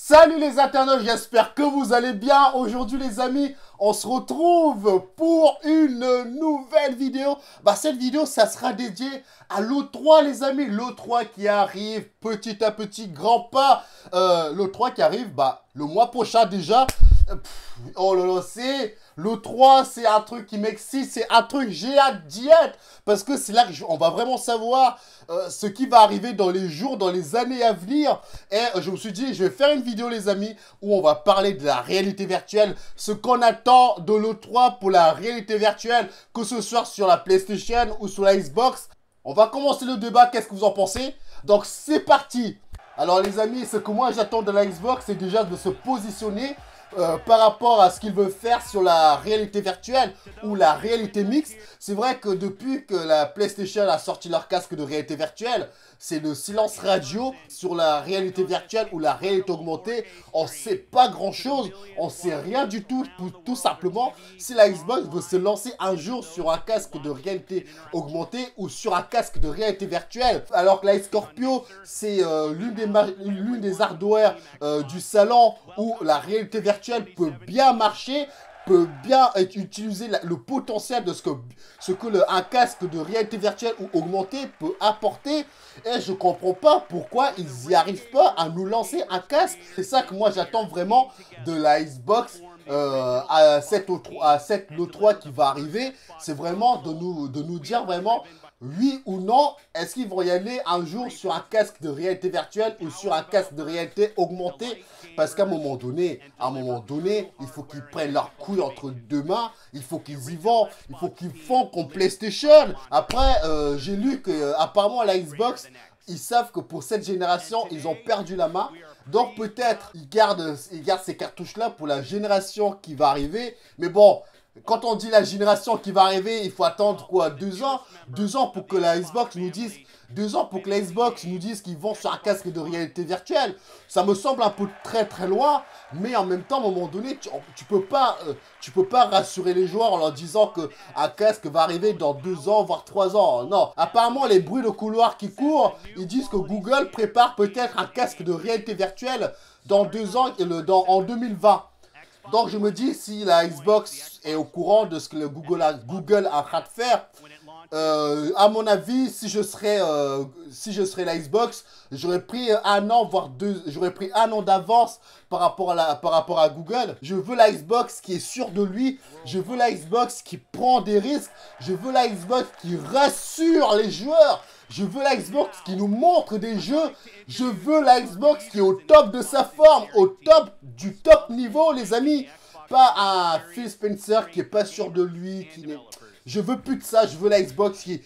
Salut les internautes, j'espère que vous allez bien. Aujourd'hui les amis, on se retrouve pour une nouvelle vidéo. Cette vidéo, ça sera dédié à l'E3 les amis. L'E3 qui arrive petit à petit, grand pas. L'E3 qui arrive le mois prochain déjà. Oh là là, c'est l'E3, c'est un truc qui m'excite, c'est un truc j'ai hâte d'y être. Parce que c'est là qu'on va vraiment savoir ce qui va arriver dans les jours, dans les années à venir. Et je me suis dit, je vais faire une vidéo les amis, où on va parler de la réalité virtuelle. Ce qu'on attend de l'E3 pour la réalité virtuelle, que ce soit sur la PlayStation ou sur la Xbox. On va commencer le débat, qu'est-ce que vous en pensez? Donc c'est parti. Alors les amis, ce que moi j'attends de la Xbox, c'est déjà de se positionner par rapport à ce qu'il veut faire sur la réalité virtuelle ou la réalité mixte. C'est vrai que depuis que la PlayStation a sorti leur casque de réalité virtuelle, c'est le silence radio sur la réalité virtuelle ou la réalité augmentée. On ne sait pas grand chose, on ne sait rien du tout, tout simplement si la Xbox veut se lancer un jour sur un casque de réalité augmentée ou sur un casque de réalité virtuelle. Alors que la Scorpio, c'est l'une des hardware du salon où la réalité virtuelle peut bien marcher, peut bien utiliser le potentiel de ce que un casque de réalité virtuelle ou augmentée peut apporter. Et je comprends pas pourquoi ils n'y arrivent pas à nous lancer un casque. C'est ça que moi j'attends vraiment de la Xbox à cette l'E3 qui va arriver. C'est vraiment de nous dire vraiment oui ou non, est-ce qu'ils vont y aller un jour sur un casque de réalité virtuelle ou sur un casque de réalité augmentée? Parce qu'à un moment donné, il faut qu'ils prennent leur couille entre deux mains, il faut qu'ils y vont, il faut qu'ils font comme PlayStation. Après, j'ai lu que apparemment la Xbox, ils savent que pour cette génération, ils ont perdu la main. Donc peut-être ils gardent ces cartouches-là pour la génération qui va arriver. Mais bon, quand on dit la génération qui va arriver, il faut attendre quoi? 2 ans? 2 ans pour que la Xbox nous dise... 2 ans pour que la Xbox nous dise qu'ils vont sur un casque de réalité virtuelle. Ça me semble un peu très loin, mais en même temps, à un moment donné, tu peux pas rassurer les joueurs en leur disant qu'un casque va arriver dans 2 ans, voire 3 ans. Non, apparemment, les bruits de couloir qui courent, ils disent que Google prépare peut-être un casque de réalité virtuelle dans 2 ans, en 2020. Donc je me dis, si la Xbox est au courant de ce que le Google est en train de faire, à mon avis, si je serais la Xbox, j'aurais pris 1 an, voire 2, j'aurais pris 1 an d'avance par rapport à Google. Je veux la Xbox qui est sûre de lui, je veux la Xbox qui prend des risques, je veux la Xbox qui rassure les joueurs. Je veux la Xbox qui nous montre des jeux. Je veux la Xbox qui est au top de sa forme, au top du top niveau, les amis. Pas un Phil Spencer qui est pas sûr de lui. Je veux plus de ça. Je veux la Xbox qui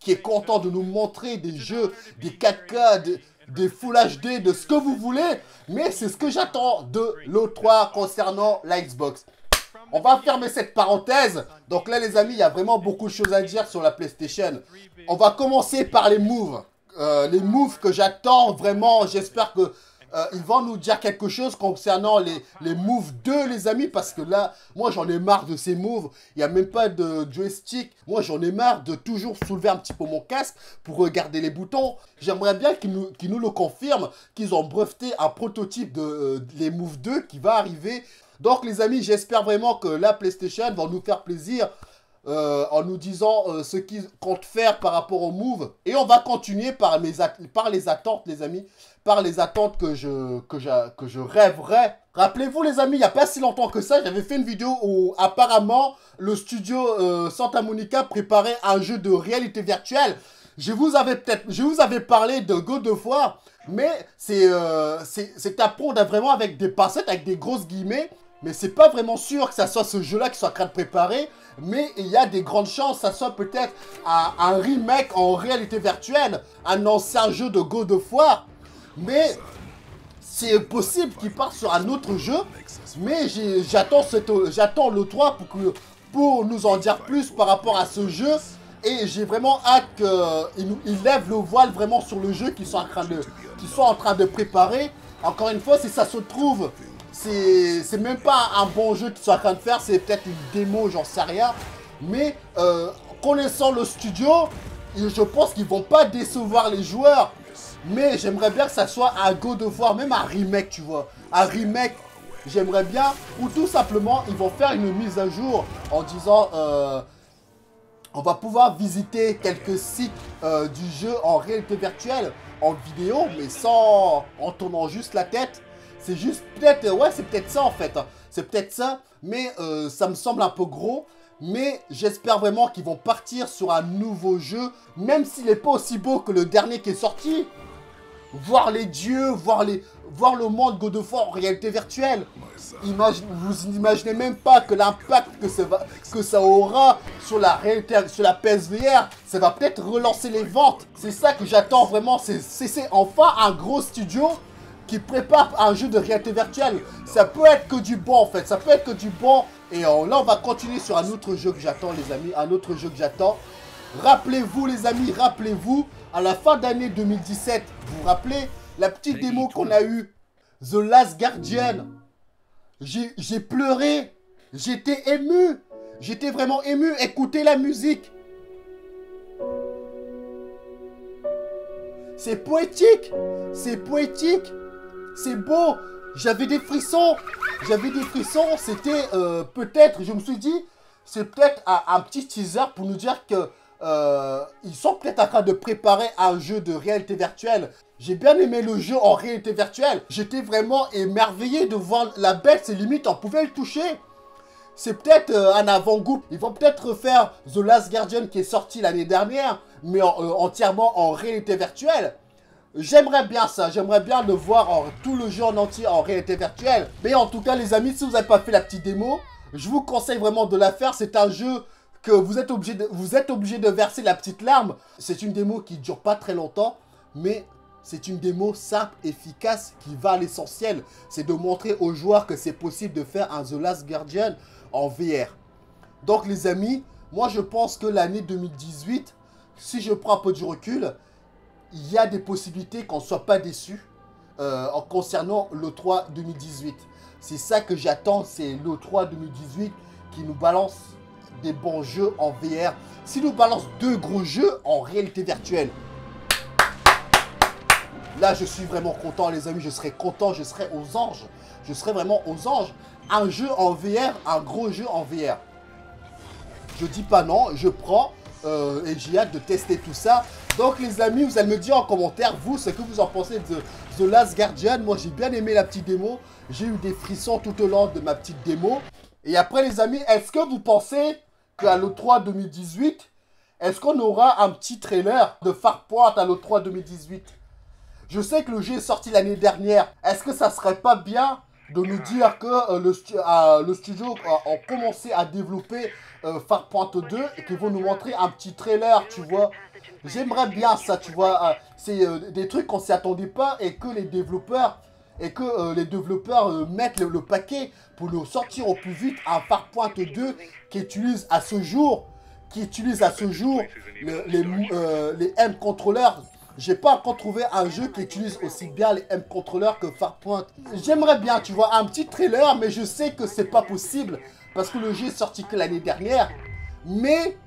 est content de nous montrer des jeux, des 4K, des Full HD, de ce que vous voulez. Mais c'est ce que j'attends de l'E3 concernant la Xbox. On va fermer cette parenthèse. Donc là, les amis, il y a vraiment beaucoup de choses à dire sur la PlayStation. On va commencer par les moves. Les moves que j'attends vraiment. J'espère que ils vont nous dire quelque chose concernant les moves 2, les amis. Parce que là, moi, j'en ai marre de ces moves. Il n'y a même pas de joystick. Moi, j'en ai marre de toujours soulever un petit peu mon casque pour regarder les boutons. J'aimerais bien qu'ils nous le confirment, qu'ils ont breveté un prototype de les moves 2 qui va arriver. Donc les amis, j'espère vraiment que la PlayStation va nous faire plaisir en nous disant ce qu'ils comptent faire par rapport au move. Et on va continuer par les attentes, les amis. Par les attentes que je rêverais. Rappelez-vous les amis, il n'y a pas si longtemps que ça, j'avais fait une vidéo où apparemment le studio Santa Monica préparait un jeu de réalité virtuelle. Je vous avais parlé de God of War, mais c'est à prendre vraiment avec des pincettes, avec des grosses guillemets. Mais c'est pas vraiment sûr que ça soit ce jeu-là qui soit en train de préparer. Mais il y a des grandes chances que ça soit peut-être un remake en réalité virtuelle. Un ancien jeu de God of War. Mais c'est possible qu'il parte sur un autre jeu. Mais j'attends l'E3 pour nous en dire plus par rapport à ce jeu. Et j'ai vraiment hâte qu'ils lèvent le voile vraiment sur le jeu qu'ils sont en train de préparer. Encore une fois, si ça se trouve... C'est même pas un bon jeu qu'ils sont en train de faire, c'est peut-être une démo, j'en sais rien. Mais connaissant le studio, je pense qu'ils vont pas décevoir les joueurs. Mais j'aimerais bien que ça soit un God of War, même un remake, tu vois. Un remake, j'aimerais bien. Ou tout simplement, ils vont faire une mise à jour en disant... on va pouvoir visiter quelques sites du jeu en réalité virtuelle, en vidéo, mais sans... en tournant juste la tête. C'est juste peut-être... ouais, c'est peut-être ça en fait. Hein. C'est peut-être ça, mais ça me semble un peu gros. Mais j'espère vraiment qu'ils vont partir sur un nouveau jeu, même s'il n'est pas aussi beau que le dernier qui est sorti. Voir les dieux, voir le monde God of War en réalité virtuelle. Vous n'imaginez même pas que l'impact que ça aura sur la réalité, sur la PSVR, ça va peut-être relancer les ventes. C'est ça que j'attends vraiment, c'est enfin un gros studio qui prépare un jeu de réalité virtuelle. Ça peut être que du bon en fait, ça peut être que du bon. Et là on va continuer sur un autre jeu que j'attends les amis, un autre jeu que j'attends. Rappelez-vous les amis, rappelez-vous, à la fin d'année 2017, vous vous rappelez la petite démo qu'on a eue, The Last Guardian. J'ai pleuré, j'étais ému, j'étais vraiment ému, écoutez la musique. C'est poétique, c'est poétique, c'est beau, j'avais des frissons, c'était peut-être, je me suis dit, c'est peut-être un petit teaser pour nous dire que ils sont peut-être en train de préparer un jeu de réalité virtuelle. J'ai bien aimé le jeu en réalité virtuelle. J'étais vraiment émerveillé de voir la bête, c'est limite, on pouvait le toucher. C'est peut-être un avant-goût. Ils vont peut-être refaire The Last Guardian qui est sorti l'année dernière, mais entièrement en réalité virtuelle. J'aimerais bien ça, j'aimerais bien le voir tout le jeu en entier en réalité virtuelle. Mais en tout cas les amis, si vous n'avez pas fait la petite démo, je vous conseille vraiment de la faire. C'est un jeu que vous êtes obligé de verser la petite larme. C'est une démo qui ne dure pas très longtemps, mais c'est une démo simple, efficace, qui va à l'essentiel. C'est de montrer aux joueurs que c'est possible de faire un The Last Guardian en VR. Donc les amis, moi je pense que l'année 2018, si je prends un peu du recul, il y a des possibilités qu'on ne soit pas déçu en concernant l'E3 2018. C'est ça que j'attends, c'est l'E3 2018 qui nous balance des bons jeux en VR. S'il nous balance 2 gros jeux en réalité virtuelle, là je suis vraiment content les amis, je serai content, je serai aux anges. Je serai vraiment aux anges. Un jeu en VR, un gros jeu en VR. Je dis pas non, je prends et j'ai hâte de tester tout ça. Donc les amis, vous allez me dire en commentaire, vous, ce que vous en pensez de The Last Guardian. Moi j'ai bien aimé la petite démo, j'ai eu des frissons tout au long de ma petite démo. Et après les amis, est-ce que vous pensez qu'à l'E3 2018, est-ce qu'on aura un petit trailer de Farpoint à l'E3 2018? Je sais que le jeu est sorti l'année dernière. Est-ce que ça serait pas bien de nous dire que le studio a commencé à développer Farpoint 2 et qu'ils vont nous montrer un petit trailer, tu vois? J'aimerais bien ça, tu vois. C'est des trucs qu'on s'y attendait pas et que les développeurs mettent le paquet pour nous sortir au plus vite un Farpoint 2 qui utilise à ce jour, les M-contrôleurs. J'ai pas encore trouvé un jeu qui utilise aussi bien les M-contrôleurs que Farpoint. J'aimerais bien, tu vois, un petit trailer, mais je sais que c'est pas possible parce que le jeu est sorti que l'année dernière. Mais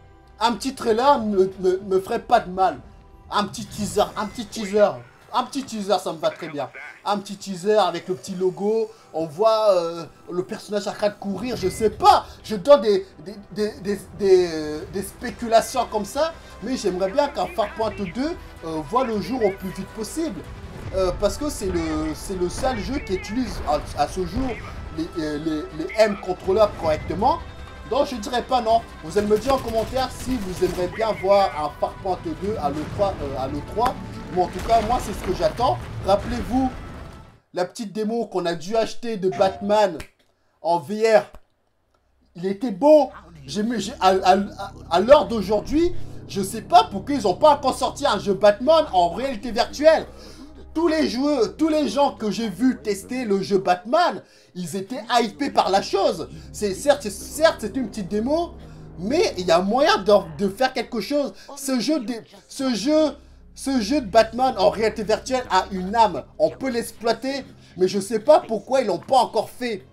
un petit trailer me ferait pas de mal. Un petit teaser, ça me va très bien. Un petit teaser avec le petit logo, on voit le personnage en train de courir, je sais pas. Je donne des spéculations comme ça, mais j'aimerais bien qu'un Farpoint 2 voit le jour au plus vite possible. Parce que c'est le seul jeu qui utilise à ce jour les M-contrôleurs correctement. Donc je dirais pas non. Vous allez me dire en commentaire si vous aimeriez bien voir un Farpoint 2 à l'E3. Bon, en tout cas, moi c'est ce que j'attends. Rappelez-vous la petite démo qu'on a dû acheter de Batman en VR. Il était beau. À l'heure d'aujourd'hui, je sais pas pourquoi ils n'ont pas encore sorti un jeu Batman en réalité virtuelle. Tous les gens que j'ai vus tester le jeu Batman, ils étaient hypés par la chose. Certes, c'est une petite démo, mais il y a moyen de faire quelque chose. Ce jeu de Batman en réalité virtuelle a une âme. On peut l'exploiter, mais je sais pas pourquoi ils l'ont pas encore fait.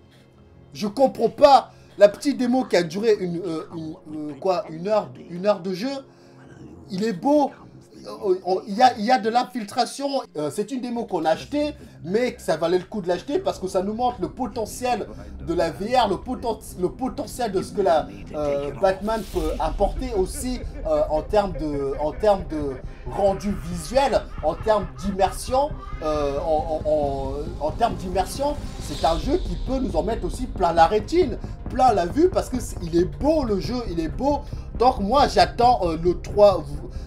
Je comprends pas. La petite démo qui a duré une heure de jeu, il est beau. il y a de l'infiltration. C'est une démo qu'on a achetée, mais ça valait le coup de l'acheter parce que ça nous montre le potentiel de la VR, le potentiel de ce que la Batman peut apporter aussi en termes de rendu visuel, en termes d'immersion. En termes d'immersion, c'est un jeu qui peut nous en mettre aussi plein la rétine, plein la vue, parce que il est beau le jeu, il est beau. Donc moi j'attends le 3,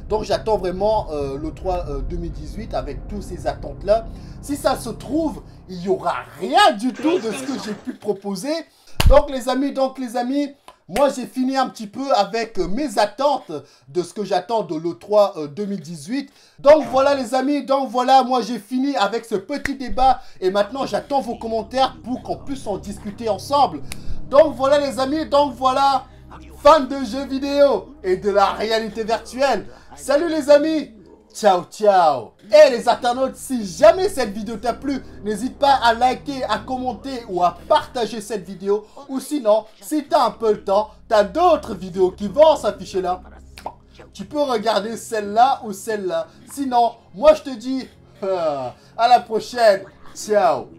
donc j'attends vraiment le 3 2018 avec tous ces attentes là. Si ça se trouve, il n'y aura rien du tout de ce que j'ai pu proposer. Donc les amis, moi j'ai fini un petit peu avec mes attentes de ce que j'attends de l'E3 2018. Donc voilà les amis, donc voilà, moi j'ai fini avec ce petit débat. Et maintenant j'attends vos commentaires pour qu'on puisse en discuter ensemble. Donc voilà les amis, donc voilà, fans de jeux vidéo et de la réalité virtuelle. Salut les amis, ciao ciao. Et les internautes, si jamais cette vidéo t'a plu, n'hésite pas à liker, à commenter ou à partager cette vidéo. Ou sinon, si t'as un peu le temps, t'as d'autres vidéos qui vont s'afficher là. Tu peux regarder celle-là ou celle-là. Sinon, moi je te dis à la prochaine. Ciao.